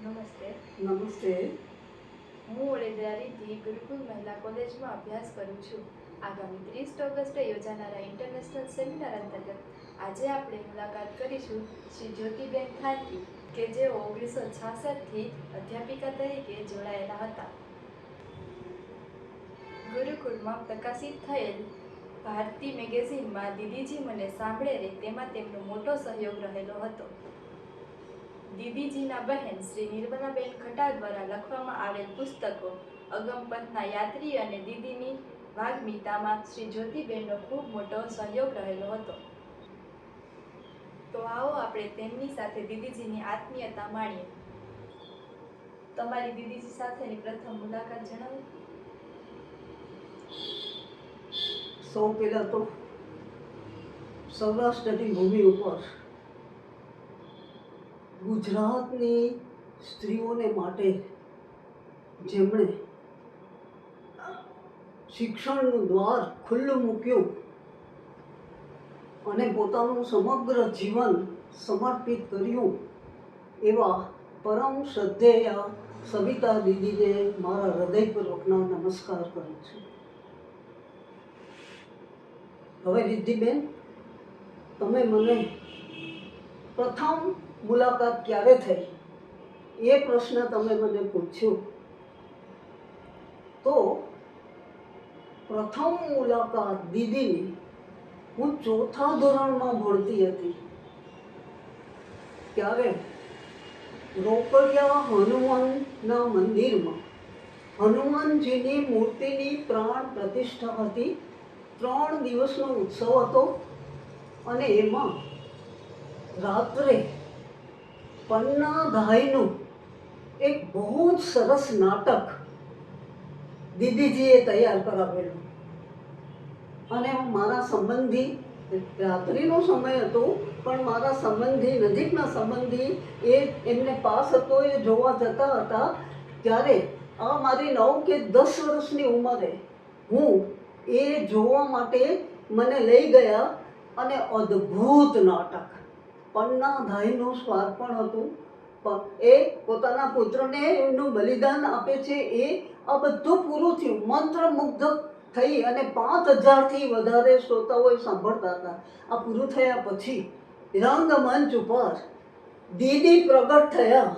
નમસ્તે. નમસ્તે. હું વડોદરાથી ગુરુકુલ મહિલા કોલેજમાં અભ્યાસ કરું છું. આગામી 30 ઓગસ્ટે યોજાનારા ઇન્ટરનેશનલ સેમિનાર અંતર્ગત આજે આપણે મુલાકાત કરીશું શ્રી જ્યોતિબેન ખાંટી, કે જેઓ 1966થી અધ્યાપિકા તરીકે જોડાયેલા હતા. ગુરુકુળમાં પ્રકાશિત થયેલ ભારતી મેગેઝિનમાં દીદીજી મને સાંભળે રે તેમાં તેમનો મોટો સહયોગ રહેલો હતો. દીદીજીના બહેન શ્રી નિર્મલાબેન ખટાલ દ્વારા લખવામાં આવેલ પુસ્તકો અગમપંથના યાત્રી અને દીદીની વાગ્મીતામાં શ્રી જ્યોતિબેનનો ખૂબ મોટો સહયોગ રહેલો હતો. તો આવો આપણે તેમની સાથે દીદીજીની આત્મીયતા માણીએ. તમારી દીદીજી સાથેની પ્રથમ મુલાકાત જણાવો. સૌ પહેલાં તો સૌરાષ્ટ્રની ભૂમિ ઉપર ગુજરાતની સ્ત્રીઓને માટે જેમણે શિક્ષણનું દ્વાર ખુલ્લું મૂક્યું અને પોતાનું સમગ્ર જીવન સમર્પિત કર્યું એવા પરમ શ્રદ્ધેય સવિતા દીદીને મારા હૃદયપૂર્વકના નમસ્કાર કરું છું. હવે રિદ્ધિબેન, તમે મને પ્રથમ મુલાકાત ક્યારે થઈ એ પ્રશ્ન તમે મને પૂછ્યો, તો પ્રથમ મુલાકાત દીદીની હું 4થા ધોરણમાં ભણતી હતી ત્યારે રોકડિયા હનુમાનના મંદિરમાં હનુમાનજીની મૂર્તિની પ્રાણ પ્રતિષ્ઠા હતી. 3 દિવસનો ઉત્સવ હતો અને એમાં રાત્રે પન્નાધાઈનું એક બહુ જ સરસ નાટક દીદીજીએ તૈયાર કરાવેલું અને મારા સંબંધી, રાત્રિનો સમય હતો પણ મારા સંબંધી, નજીકના સંબંધી એમને પાસ હતો, એ જોવા જતા હતા. ત્યારે આ મારી 9 કે 10 વર્ષની ઉંમરે હું એ જોવા માટે મને લઈ ગયા અને અદ્ભુત નાટક, પન્નાધાઈનું સ્વાર્પણ હતું. એ પોતાના પુત્રને એમનું બલિદાન આપે છે, આ બધું પૂરું થયું. મંત્રમુગ્ધ થઈ અને 5000થી વધારે શ્રોતાઓ સાંભળતા હતા. આ પૂરું થયા પછી રંગમંચ ઉપર દીદી પ્રગટ થયા.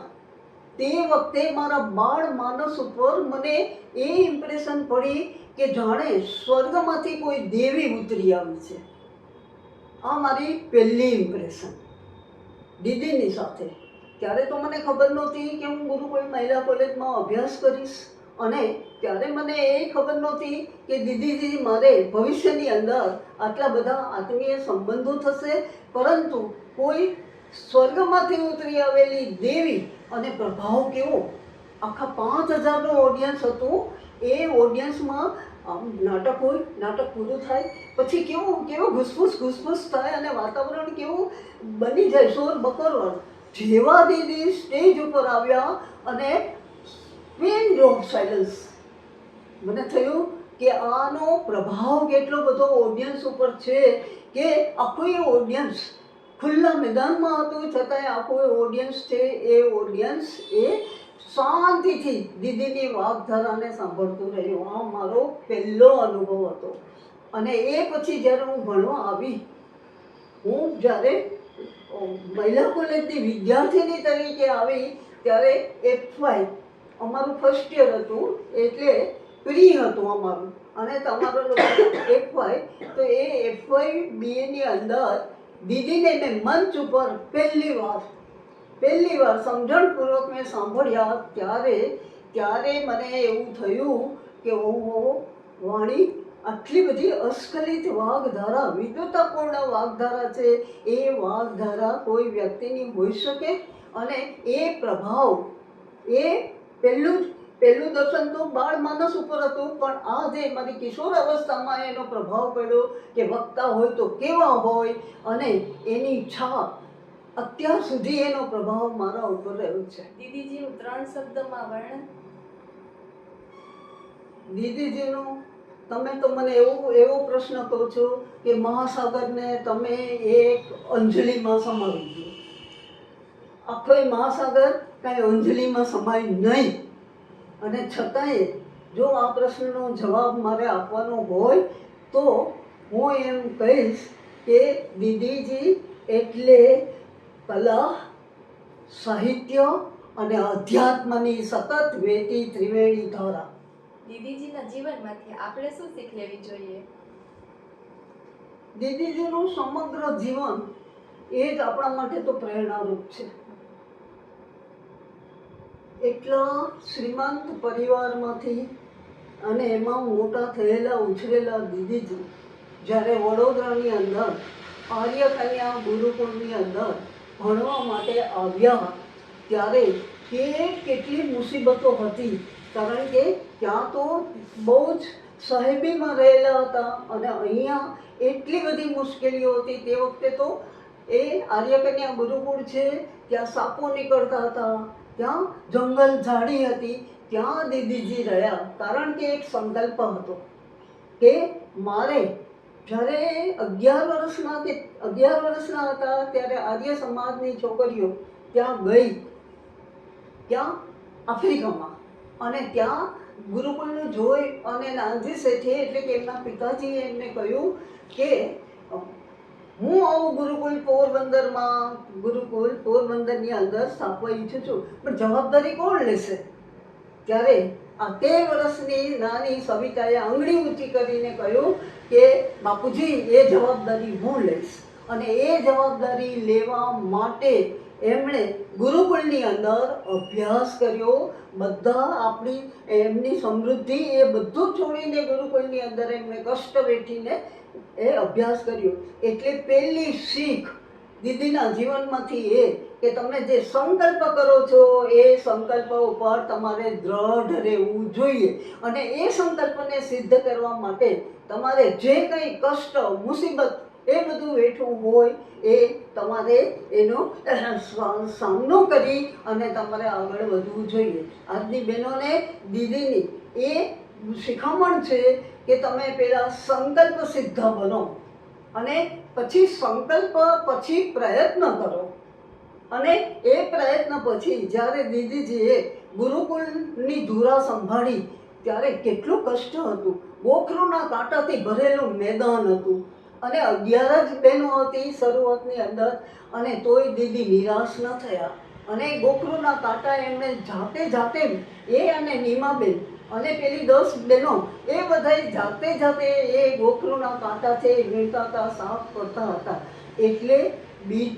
તે વખતે મારા બાળ માનસ ઉપર મને એ ઇમ્પ્રેશન પડી કે જાણે સ્વર્ગમાંથી કોઈ દેવી ઉતરી આવી છે. આ મારી પહેલી ઇમ્પ્રેશન દીદીની સાથે. ત્યારે તો મને ખબર નહોતી કે હું ગુરુકુળ મહિલા કોલેજમાં અભ્યાસ કરીશ, અને ત્યારે મને એ ખબર નહોતી કે દીદીજી મારે ભવિષ્યની અંદર આટલા બધા આત્મીય સંબંધો થશે. પરંતુ કોઈ સ્વર્ગમાંથી ઉતરી આવેલી દેવી, અને પ્રભાવ કેવો! આખા 5000નો ઓડિયન્સ હતું. એ ઓડિયન્સમાં નાટક હોય, નાટક પૂરું થાય પછી કેવો ઘુસપુસ થાય અને વાતાવરણ કેવું બની જાય, શોર બકોર. જેવા દીદી સ્ટેજ ઉપર આવ્યા અને પિન ડ્રોપ સાયલન્સ. મને થયું કે આનો પ્રભાવ કેટલો બધો ઓડિયન્સ ઉપર છે કે આખું એ ઓડિયન્સ ખુલ્લા મેદાનમાં હતું છતાંય આખું ઓડિયન્સ છે, એ ઓડિયન્સ એ શાંતિથી દીદીની વાગધારાને સાંભળતું રહ્યું. આ મારો પહેલો અનુભવ હતો. અને એ પછી જ્યારે હું ભણવા આવી, હું જ્યારે મહિલા કોલેજની વિદ્યાર્થીની તરીકે આવી ત્યારે F5 અમારું ફર્સ્ટ યર હતું, એટલે પ્રી હતું અમારું, અને તમારો લોકો F5. તો એ F5 BAની અંદર દીદીને મેં મંચ ઉપર પહેલી વાર સમજણપૂર્વક મેં સાંભળ્યા. ત્યારે મને એવું થયું કે ઓહો, વાણી આટલી બધી અસ્ખલિત વાગધારા, વિદ્વતાપૂર્ણ વાગધારા છે. એ વાગધારા કોઈ વ્યક્તિની હોઈ શકે, અને એ પ્રભાવ, એ પહેલું દર્શન તો બાળ માનસ ઉપર હતું, પણ આ જે મારી કિશોર અવસ્થામાં એનો પ્રભાવ પડ્યો કે વક્તા હોય તો કેવા હોય, અને એની છાપ અત્યાર સુધી એનો પ્રભાવ મારા ઉપર રહ્યો છે. દીદીજીનું 3 શબ્દમાં વર્ણન. દીદીજીનું તમે તો મને એવો પ્રશ્ન કહો છો કે મહાસાગરને તમે એક અંજલિમાં સમાવી દો. આખો મહાસાગર કાંઈ અંજલિમાં સમાય નહીં. અને છતાંય જો આ પ્રશ્નનો જવાબ મારે આપવાનો હોય તો હું એમ કહીશ કે દીદીજી એટલે કલા, સાહિત્ય અને અધ્યાત્મની સતત વહેતી ત્રિવેણી ધારા. દીદીજીના જીવનમાંથી આપણે શું શીખ લેવી જોઈએ? દીદીજીનું સમગ્ર જીવન એ જ આપણા માટે તો પ્રેરણારૂપ છે. એટલા શ્રીમંત પરિવારમાંથી અને એમાં મોટા થયેલા ઉછરેલા દીદીજી જ્યારે વડોદરાની અંદર આર્ય કન્યા ગુરુકુળની અંદર ભણવા માટે આવ્યા ત્યારે કેટલી મુસીબતો હતી. કારણ કે ત્યાં તો બહુ જ સાહેબીમાં રહેલા હતા અને અહીંયા એટલી બધી મુશ્કેલીઓ હતી. તે વખતે તો એ આર્ય કન્યા ગુરુકુળ છે, ત્યાં સાપો નીકળતા હતા, ત્યાં જંગલ ઝાડી હતી, ત્યાં દીદીજી રહ્યા. કારણ કે એક સંકલ્પ હતો કે મારે જ્યારે 11 વર્ષના હતા ત્યારે આર્ય સમાજની છોકરીઓ ત્યાં ગઈ, ત્યાં આફ્રિકામાં, અને ત્યાં ગુરુકુળનું જોઈ અને નાનજી શેઠે એટલે કે એમના પિતાજીએ એમને કહ્યું કે હું આવું ગુરુકુળ પોરબંદરની અંદર સ્થાપવા ઈચ્છું છું, પણ જવાબદારી કોણ લેશે? ત્યારે આ 13 વર્ષની નાની સવિતાએ આંગળી ઊંચી કરીને કહ્યું કે બાપુજી એ જવાબદારી હું લઈશ. અને એ જવાબદારી લેવા માટે એમણે ગુરુકુળની અંદર અભ્યાસ કર્યો. બધા એમની સમૃદ્ધિ એ બધું છોડીને ગુરુકુળની અંદર એમણે કષ્ટ વેઠીને એ અભ્યાસ કર્યો. એટલે પહેલી શીખ દીદીના જીવનમાંથી એ કે તમે જે સંકલ્પ કરો છો એ સંકલ્પ ઉપર તમારે દ્રઢ રહેવું જોઈએ. અને એ સંકલ્પને સિદ્ધ કરવા માટે તમારે જે કંઈ કષ્ટ, મુસીબત એ બધું વેઠવું હોય એ તમારે એનો સામનો કરી અને તમારે આગળ વધવું જોઈએ. આજની બહેનોને દીદીની એ શિખામણ છે કે તમે પહેલાં સંકલ્પ સિદ્ધ બનો અને પછી સંકલ્પ પછી પ્રયત્ન કરો. અને એ પ્રયત્ન પછી જ્યારે દીદીજીએ ગુરુકુળની ધુરા સંભાળી ત્યારે કેટલું કષ્ટ હતું. ગોખરુના કાંટાથી ભરેલું મેદાન હતું અને 11 જ બહેનો હતી શરૂઆતની અંદર, અને તોય દીદી નિરાશ ન થયા. અને ગોખરુના કાંટા એમણે જાતે એ અને નીમાબેન અને પેલી 10 બહેનો એ બધાય જાતે એ ગોખરુના કાંટા છે વીણતા હતા, સાફ કરતા હતા. એટલે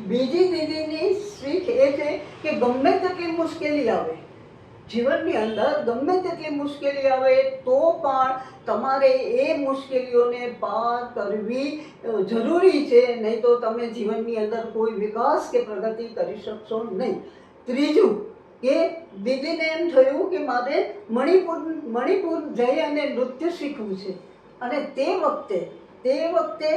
બીજી દીદીની શીખ એ છે કે ગમે તેટલી મુશ્કેલી આવે જીવનની અંદર, ગમે તેટલી મુશ્કેલી આવે તો પણ તમારે એ મુશ્કેલીઓને પાર કરવી જરૂરી છે, નહીં તો તમે જીવનની અંદર કોઈ વિકાસ કે પ્રગતિ કરી શકશો નહીં. ત્રીજું કે દીદીને એમ થયું કે મારે મણિપુર જઈ અને નૃત્ય શીખવું છે. અને તે વખતે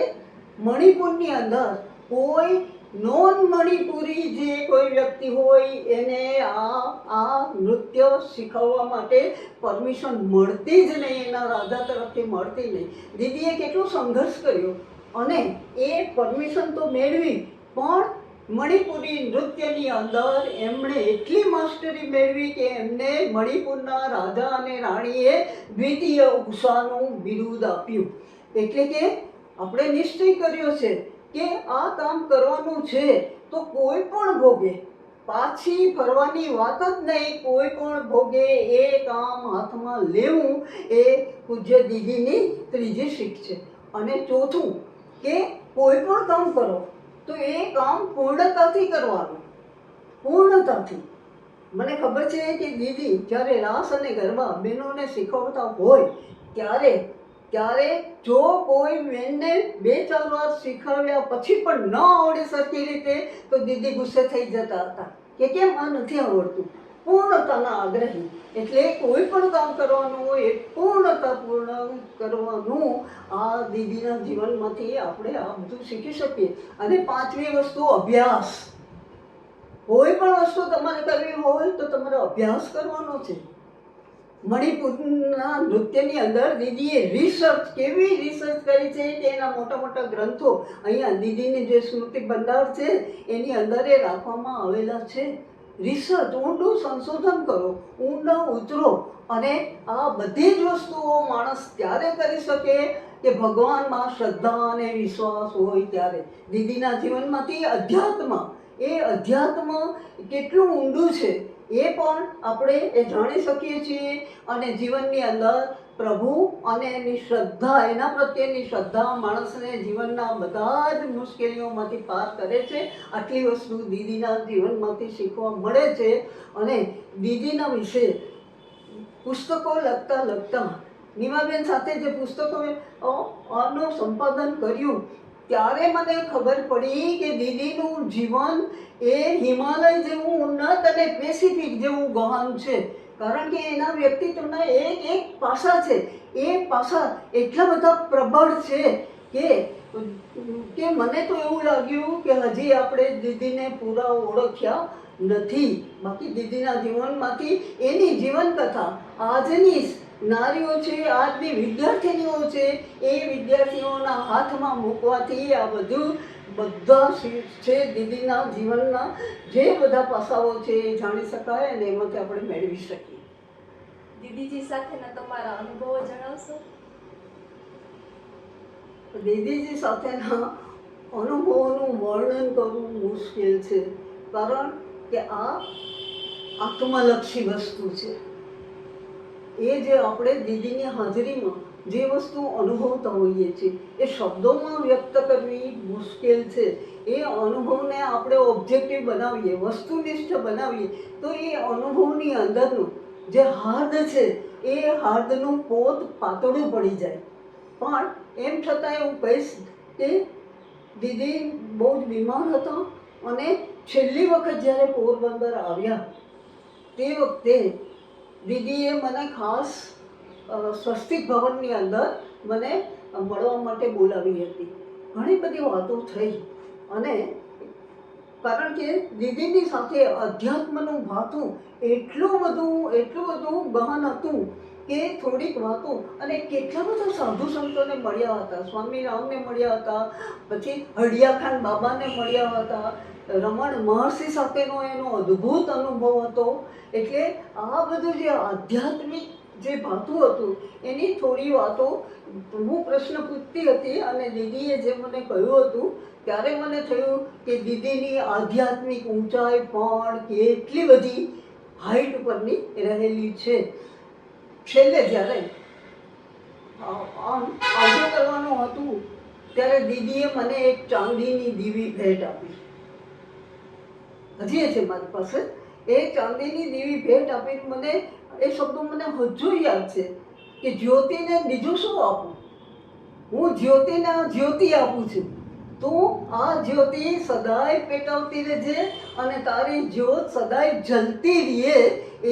મણિપુરની અંદર કોઈ નોન મણિપુરી જે કોઈ વ્યક્તિ હોય એને આ નૃત્ય શીખવવા માટે પરમિશન મળતી જ નહીં, એના રાજા તરફથી મળતી નહીં. દીદીએ કેટલો સંઘર્ષ કર્યો અને એ પરમિશન તો મેળવી, પણ મણિપુરી નૃત્યની અંદર એમણે એટલી માસ્ટરી મેળવી કે એમને મણિપુરના રાજા અને રાણીએ દ્વિતીય ઉષાનું બિરુદ આપ્યું. એટલે કે આપણે નિશ્ચય કર્યો છે કે આ કામ કરવાનું છે તો કોઈ પણ ભોગે, પાછી ફરવાની વાત જ નહીં, કોઈ પણ ભોગે એ કામ હાથમાં લેવું એ પૂજ્ય દીદીની ત્રીજી શીખ છે. અને ચોથું કે કોઈ પણ કામ કરો તો એ કામ પૂર્ણતાથી કરવાનું, પૂર્ણતાથી. મને ખબર છે કે દીદી જ્યારે રાસ અને ગરબા બહેનોને શીખવતા હોય ત્યારે જો કોઈ બહેનને 2-4 વાર શીખવ્યા પછી પણ ન આવડે સરખી રીતે તો દીદી ગુસ્સે થઈ જતા હતા કે કેમ આ નથી આવડતું. પૂર્ણતાના આગ્રહી. એટલે કોઈ પણ કામ કરવાનું હોય એ પૂર્ણ કરવાનું. આ દીદીના જીવનમાંથી આપણે આ બધું શીખી શકીએ. અને 5મી વસ્તુ અભ્યાસ. કોઈ પણ વસ્તુ તમારે કરવી હોય તો તમારે અભ્યાસ કરવાનો છે. મણિપુરના નૃત્યની અંદર દીદીએ કેવી રિસર્ચ કરી છે કે એના મોટા ગ્રંથો અહીંયા દીદીની જે સ્મૃતિ ભંડાર છે એની અંદર એ રાખવામાં આવેલા છે. રિસર્ચ, ઊંડું સંશોધન કરો, ઊંડા ઉતરો. અને આ બધી જ વસ્તુઓ માણસ ત્યારે કરી શકે કે ભગવાનમાં શ્રદ્ધા અને વિશ્વાસ હોય ત્યારે. દીદીના જીવનમાંથી અધ્યાત્મ, એ અધ્યાત્મ કેટલું ઊંડું છે એ પણ આપણે એ જાણી શકીએ છીએ. અને જીવનની અંદર પ્રભુ અને એની શ્રદ્ધા, એના પ્રત્યેની શ્રદ્ધા માણસને જીવનના બધા જ મુશ્કેલીઓમાંથી પાર કરે છે. આટલી વસ્તુ દીદીના જીવનમાંથી શીખવા મળે છે. અને દીદીના વિશે પુસ્તકો લખતા નીમાબેન સાથે જે પુસ્તકો આનું સંપાદન કર્યું ત્યારે મને ખબર પડી કે દીદીનું જીવન એ હિમાલય જેવું ઉન્નત અને પેસિફિક જેવું ગહન છે. કારણ કે એના વ્યક્તિત્વના એક એક પાસા છે, એ પાસા એટલા બધા પ્રબળ છે કે મને તો એવું લાગ્યું કે હજી આપણે દીદીને પૂરા ઓળખ્યા નથી. બાકી દીદીના જીવનમાંથી એની જીવનકથા આજની નારીઓ છે, આજની વિદ્યાર્થીનીઓ છે, એ વિદ્યાર્થીઓના હાથમાં મૂકવાથી આ બધા છે દીદીના જીવનના જે બધા પાસાઓ છે એ જાણી શકાય અને એમાંથી આપણે મેળવી શકીએ. દીદીજી સાથેના તમારા અનુભવો જણાવશો? દીદીજી સાથેના અનુભવોનું વર્ણન કરવું મુશ્કેલ છે, કારણ કે આ આત્મલક્ષી વસ્તુ છે. એ જે આપણે દીદીની હાજરીમાં જે વસ્તુ અનુભવતા હોઈએ છીએ એ શબ્દોમાં વ્યક્ત કરવી મુશ્કેલ છે. એ અનુભવને આપણે ઓબ્જેક્ટિવ બનાવીએ, વસ્તુનિષ્ઠ બનાવીએ તો એ અનુભવની અંદરનું જે હાર્દ છે એ હાર્દનું પોત પાતળું પડી જાય. પણ એમ છતાં હું કહીશ કે દીદી બહુ જ બીમાર હતા અને છેલ્લી વખત જ્યારે પોરબંદર આવ્યા તે વખતે દીદીએ મને ખાસ સ્વસ્તિક ભવનની અંદર મને મળવા માટે બોલાવી હતી. ઘણી બધી વાતો થઈ અને કારણ કે દીદીની સાથે અધ્યાત્મનું ભાતું એટલું બધું ગહન હતું કે થોડીક વાતો. અને કેટલા બધા સાધુ સંતોને મળ્યા હતા, સ્વામી રામને મળ્યા હતા, પછી હડિયાખાન બાબાને મળ્યા હતા, રમણ મહર્ષિ સાથેનો એનો અદ્ભુત અનુભવ હતો. એટલે આ બધું જે આધ્યાત્મિક જે ભાતું હતું એની થોડી વાતો હું પ્રશ્ન પૂછતી હતી અને દીદીએ જે મને કહ્યું હતું ત્યારે મને થયું કે દીદીની આધ્યાત્મિક ઊંચાઈ પણ કેટલી બધી હાઈટ ઉપરની રહેલી છે. છેલ્લે જ્યારે આમ આવજો કરવાનું હતું ત્યારે દીદીએ મને એક ચાંદીની દીવી ભેટ આપી. હજી છે મારી પાસે. એ ચાંદીની દીવી ભેટ આપીને મને એ શબ્દો મને હજુ યાદ છે કે જ્યોતિને બીજું શું આપું, હું જ્યોતિને જ્યોતિ આપું છું, તું આ જ્યોતિ સદાય પેટાવતી રહેજે અને તારી જ્યોત સદાય જલતી રહે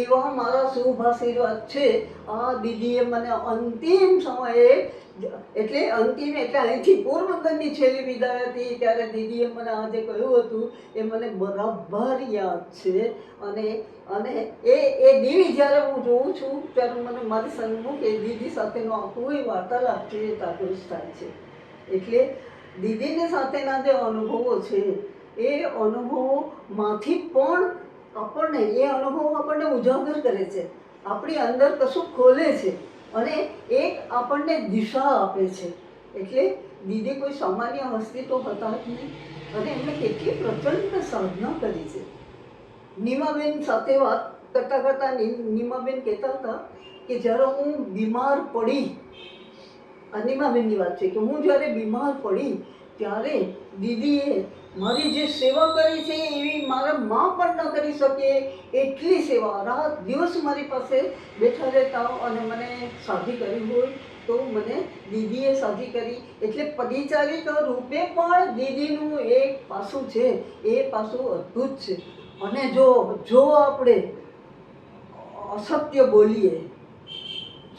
એવા મારા શુભ આશીર્વાદ છે. આ દીદીએ મને અંતિમ સમયે એટલે અહીંથી પોરબંદરની છેલ્લી વિદાય હતી ત્યારે દીદીએ મને આજે કહ્યું હતું એ મને બરાબર યાદ છે. અને એ દીવી જ્યારે હું જોઉં છું ત્યારે મને મારી સન્મુખ એ દીદી સાથેનો કોઈ વાર્તાલાપ છે એ તાદૃશ થાય છે. એટલે દીદીની સાથેના જે અનુભવો છે એ અનુભવોમાંથી પણ આપણને ઉજાગર કરે છે, આપણી અંદર કશું ખોલે છે અને એક આપણને દિશા આપે છે. એટલે દીદી કોઈ સામાન્ય હસ્તી તો હતા જ નહીં અને એમણે કેટલી પ્રચંડ સાધના કરી છે. નીમાબેન સાથે વાત કરતાં નીમાબેન કહેતા હતા કે જ્યારે હું બીમાર પડી, નીમાબેનની વાત છે કે હું જ્યારે બીમાર પડી ત્યારે દીદીએ મારી જે સેવા કરી છે એવી મારા મા પણ ન કરી શકે એટલી સેવા. રાત દિવસ મારી પાસે બેઠા રહેતા અને મને સાધી કરી હોય તો મને દીદીએ સાધી કરી. એટલે પરિચારિકા રૂપે પણ દીદીનું એક પાસું છે, એ પાસું અદ્ભુત છે. અને જો આપણે અસત્ય બોલીએ,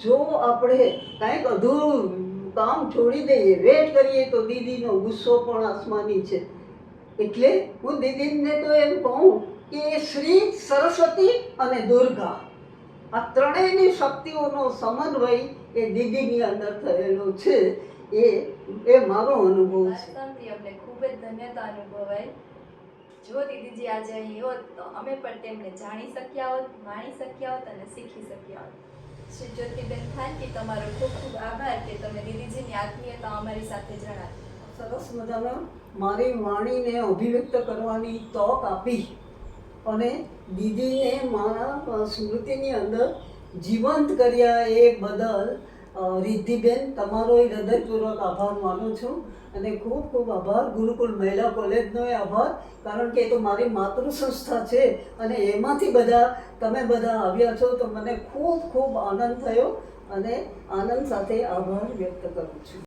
જો આપણે કાંઈક અધૂરું કામ છોડી દઈએ, વેટ કરીએ તો દીદીનો ગુસ્સો પણ આસમાની છે. એટલે હું દીદીને તો એમ કહું કે શ્રી સરસ્વતી અને દુર્ગા આ ત્રણેયની શક્તિઓનો સમન્વય એ દીદીની અંદર થયેલો છે. એ મારો અનુભવ છે. વાસ્તવથી અમને ખૂબ જ ધન્યતા અનુભવાય. જો દીદીજી આજે અહીં હોત તો અમે પણ તેમને જાણી શક્યા હોત, માણી શક્યા હોત અને શીખી શક્યા હોત. શ્રી જ્યોતિબેન થાનકી, તમારો ખૂબ ખૂબ આભાર કે તમે દીદીજીની આત્મીયતા અમારી સાથે જણાવી. સરસ મજાના મારી વાણીને અભિવ્યક્ત કરવાની તક આપી અને દીદીને મારા સ્મૃતિની અંદર જીવંત કર્યા એ બદલ રિદ્ધિબેન તમારો હૃદયપૂર્વક આભાર માનું છું. અને ખૂબ ખૂબ આભાર ગુરુકુળ મહિલા કોલેજનો આભાર, કારણ કે એ તો મારી માતૃ સંસ્થા છે અને એમાંથી તમે બધા આવ્યા છો તો મને ખૂબ ખૂબ આનંદ થયો અને આનંદ સાથે આભાર વ્યક્ત કરું છું.